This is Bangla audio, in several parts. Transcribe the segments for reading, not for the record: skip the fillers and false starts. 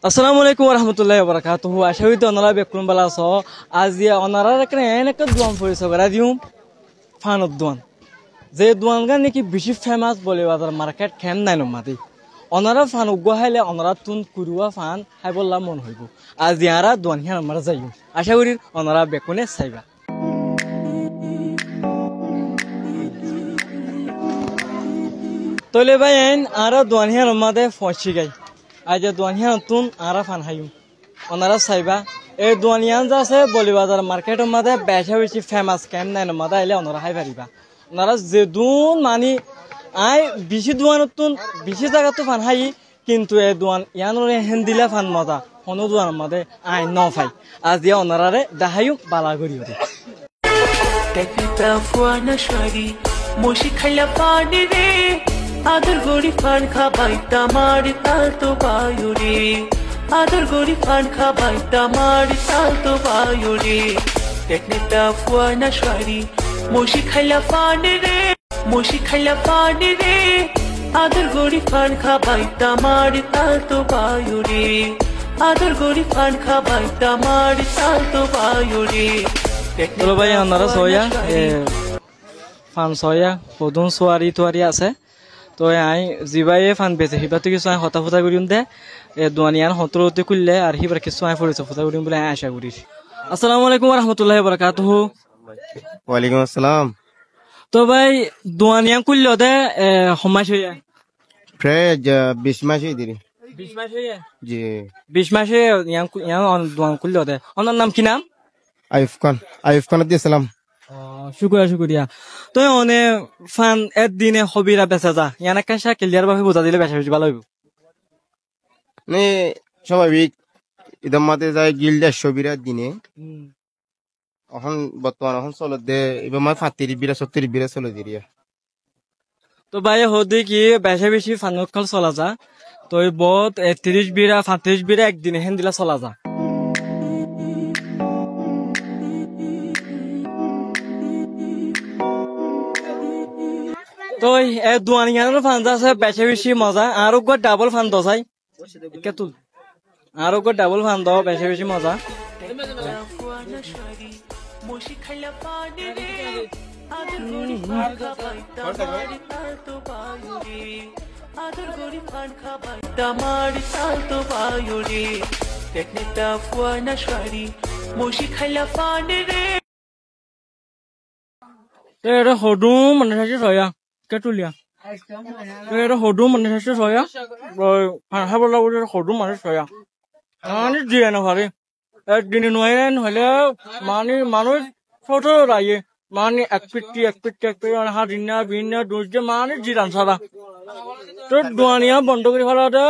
আসসালামু আলাইকুম রহমতুল্লাহি ওয়া বারাকাতুহু। আশা করি ওনারা বেকুন বালা আছো। আজি ওনারা একটা দোয়ান পরিচয় করা দিও ফানত দোয়ান যে দোয়ান গান নাকি বেশি ফেমাস বলে বাজার মার্কেট খেম নাই নমাদি ওনারা ফান উগাইলে ওনারা তুন কুরুয়া ফান হাই বললা মন হইব। আজি আরা দোয়ান হিয়ান আমরা যাইও আশা করি ওনারা বেকুনে চাইবা। তলে ভাই আরা দোয়ান হিয়ান মাদে ফসি গাই আজ দোয়ানিয়ান তুন আরা ফান হাইম ওনারা চাইবা এই দোয়ানিয়ান যে আছে বলিবাজার মার্কেটের মধ্যে বেশি ফেমাস কেন নাই মাদা আইলে ওনারা হাই পারিবা। ওনারা যে দুন মানি আই বেশি দোয়ানত তুন বেশি জায়গা তো ফান হাই কিন্তু এই দোয়ান ইয়ান হেন দিলে ফান মজা কোনো দোয়ানের মধ্যে আই ন ফাই আজ দিয়া ওনারারে দেখাইও বালা করি ওরে আদর গড়ি ফান খাবাই তামার তাল তো বায়ুরে আদর গড়ি ফান খাবাই তামার তাল তো বায়ুরে টেকনিটা ফুয়ানা শাড়ি মশি খাইলা পানি রে মশি খাইলা পানি রে আদর গড়ি ফান খাবাই তামার তাল তো বায়ুরে আদর গড়ি ফান খাবাই তামার তাল তো বায়ুরে চলো ভাই ওনারা সয়া ফান সয়া কদন সোয়ারি তোয়ারি আছে তো আই জিবাই ফান বেছে হিবা তো কিছু হতা ফুটা করিম দে দোয়ানিয়ান হতরতে খুললে আর হিবার কিছু আই পড়েছে ফুটা করিম বলে আশা করি। আসসালামু আলাইকুম ওয়া রাহমাতুল্লাহি ওয়া বারাকাতুহু। ওয়া আলাইকুম আসসালাম। তো ভাই দোয়ানিয়ান খুললে দে সমাজ হইয়া প্রায় 20 মাস হই দিরি 20 মাস হইয়া জি 20 মাসে ইয়ান দোয়ান খুললে দে ওনার নাম কি নাম? আইফ খান দিয়েছিলাম। শুক্রিয়া তো অনে ফান একদিনে হবিরা বেচা যা ইয়ান একটা ক্লিয়ার ভাবে বোঝা দিলে বেচা বেশি ভালো হইব। মানে স্বাভাবিক ইদম মাতে যায় গিল্ডা সবিরা দিনে এখন বর্তমান এখন চলো দে এবার মানে 35 বিরা 70 বিরা চলে দিরিয়া। তো ভাই হদি কি বেশা বেশি ফানুকল চলা যা তো বহুত 30 বিরা 35 বিরা একদিনে হেন দিলা চলা যা। তো দোয়ানিয়ানের ফান আছে বেশি বেশি মজা আর ডাবল ফান দোসাই কেতুল আর ডাবল ফান দাও বেশি বেশি মজা। এটা হদুম মানে সাথে সয়া কেতুলিয়া এটা হদুম মানে সাথে সয়া হাবলা বলে হদুম মানে সয়া মানে দিয়ে না ভারে একদিনে নয় হলে মানে মানুষ ছোট রায়ে মানে এক পিটি হাড়িনা বিনা দুই মানে জিরান সারা তো দোয়ানিয়া বন্ধ করে ফেলাতে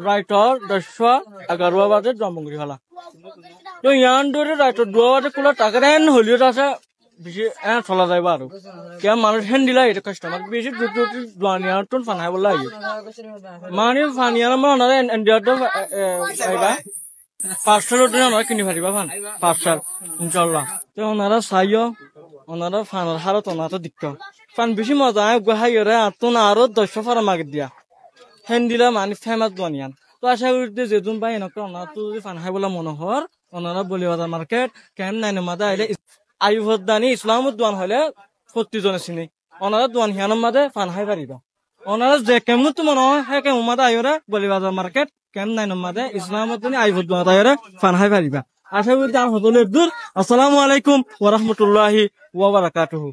রাইটর 10-11 বাজে জন্ম করে ফেলা তো ইয়ান ধরে রাইটর 2 বাজে কোলা টাকা দেন হলিও আছে বেশি চলা যাইবা আর কে মানুষ হেন দিলা এটা কাস্টমার বেশি দোয়ানিয়া তো ফানাই বলা মানে ফানিয়া মানে ইন্ডিয়াতে 500 দিন নয় কিনি পারিবা ফান 500 ইনশাআল্লাহ। তো ওনারা চাইও ওনারা ফানের হারত ওনারা দিক ফান বেশি মজা গুহাইরে আতুন আরো 10 ফারা মাগ দিয়া হেন দিলা মানে ফেমাস দোয়ানিয়ান। তো আশা করি যেদিন ভাই এনেকা ওনারা তো যদি ফান হাই বলা মনোহর ওনারা বলিবাজার মার্কেট কেন নাই মাদা আইলে আইভদানি ইসলামত দোয়ান হলে 40 জনে চিনি ওনারা দোয়ান হিয়ানোর মাদে ফান হাই পারিবা ওনারা যে কেমন তো মনে হয় হ্যাঁ কেমন মাদা আইরে বলিবাজার মার্কেট কেম নাই মাদে ইসলামত আইভদানি আইরে ফান হাই পারিবা। আশা করি তার হতলে দূর। আসসালামু আলাইকুম ওয়া রাহমাতুল্লাহি ওয়া বারাকাতুহু।